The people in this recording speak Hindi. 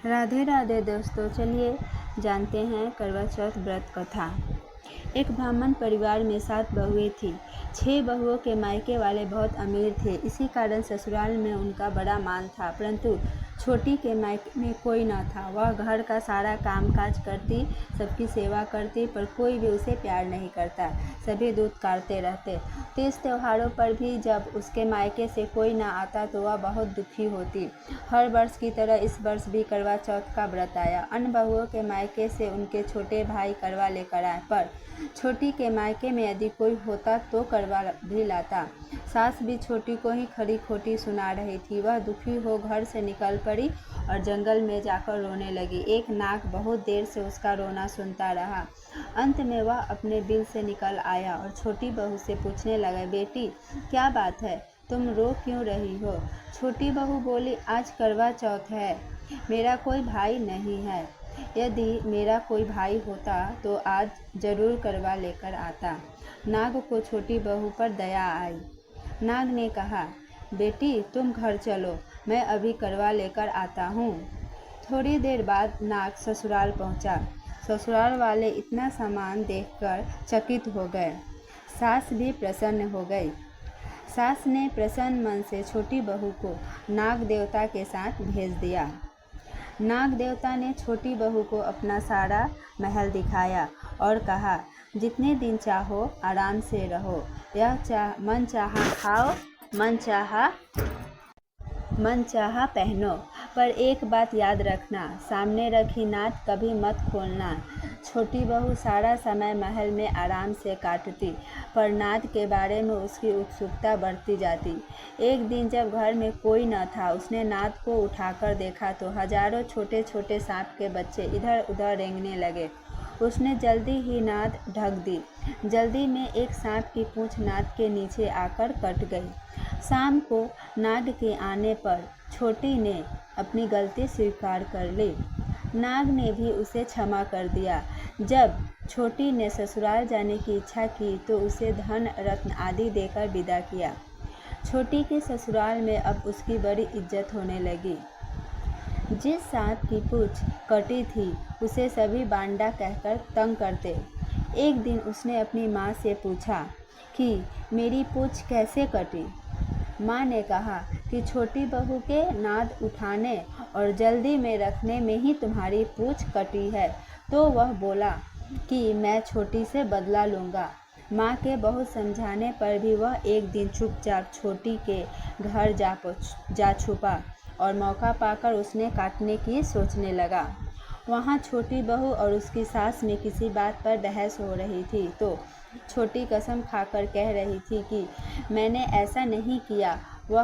राधे राधे दोस्तों, चलिए जानते हैं करवा चौथ व्रत कथा। एक ब्राह्मण परिवार में 7 बहुएं थीं। 6 बहुओं के मायके वाले बहुत अमीर थे, इसी कारण ससुराल में उनका बड़ा मान था। परंतु छोटी के मायके में कोई न था। वह घर का सारा कामकाज करती, सबकी सेवा करती, पर कोई भी उसे प्यार नहीं करता। सभी दूध काटते रहते। तीज त्योहारों पर भी जब उसके मायके से कोई न आता तो वह बहुत दुखी होती। हर वर्ष की तरह इस वर्ष भी करवा चौथ का व्रत आया। अन्य बहुओं के मायके से उनके छोटे भाई करवा लेकर आए, पर छोटी के मायके में यदि कोई होता तो करवा भी लाता। सास भी छोटी को ही खरी खोटी सुना रही थी। वह दुखी हो घर से निकल पड़ी और जंगल में जाकर रोने लगी। एक नाग बहुत देर से उसका रोना सुनता रहा। अंत में वह अपने बिल से निकल आया और छोटी बहू से पूछने लगा, बेटी क्या बात है, तुम रो क्यों रही हो? छोटी बहू बोली, आज करवा चौथ है, मेरा कोई भाई नहीं है। यदि मेरा कोई भाई होता तो आज जरूर करवा लेकर आता। नाग को छोटी बहू पर दया आई। नाग ने कहा, बेटी तुम घर चलो, मैं अभी करवा लेकर आता हूँ। थोड़ी देर बाद नाग ससुराल पहुँचा। ससुराल वाले इतना सामान देखकर चकित हो गए। सास भी प्रसन्न हो गई। सास ने प्रसन्न मन से छोटी बहू को नाग देवता के साथ भेज दिया। नाग देवता ने छोटी बहू को अपना सारा महल दिखाया और कहा, जितने दिन चाहो आराम से रहो, मन चाहा खाओ, मन चाहा पहनो, पर एक बात याद रखना, सामने रखी नाद कभी मत खोलना। छोटी बहू सारा समय महल में आराम से काटती, पर नाद के बारे में उसकी उत्सुकता बढ़ती जाती। एक दिन जब घर में कोई न था, उसने नाद को उठाकर देखा तो हजारों छोटे छोटे सांप के बच्चे इधर उधर रेंगने लगे। उसने जल्दी ही नाद ढक दी। जल्दी में एक सांप की पूंछ नाद के नीचे आकर कट गई। शाम को नाग के आने पर छोटी ने अपनी गलती स्वीकार कर ली। नाग ने भी उसे क्षमा कर दिया। जब छोटी ने ससुराल जाने की इच्छा की तो उसे धन रत्न आदि देकर विदा किया। छोटी के ससुराल में अब उसकी बड़ी इज्जत होने लगी। जिस सांप की पूंछ कटी थी उसे सभी बांडा कहकर तंग करते। एक दिन उसने अपनी माँ से पूछा कि मेरी पूंछ कैसे कटी? माँ ने कहा कि छोटी बहू के नाद उठाने और जल्दी में रखने में ही तुम्हारी पूंछ कटी है। तो वह बोला कि मैं छोटी से बदला लूँगा। माँ के बहुत समझाने पर भी वह एक दिन चुपचाप छोटी के घर जा छुपा और मौका पाकर उसने काटने की सोचने लगा। वहाँ छोटी बहू और उसकी सास में किसी बात पर बहस हो रही थी तो छोटी कसम खाकर कह रही थी कि मैंने ऐसा नहीं किया। वह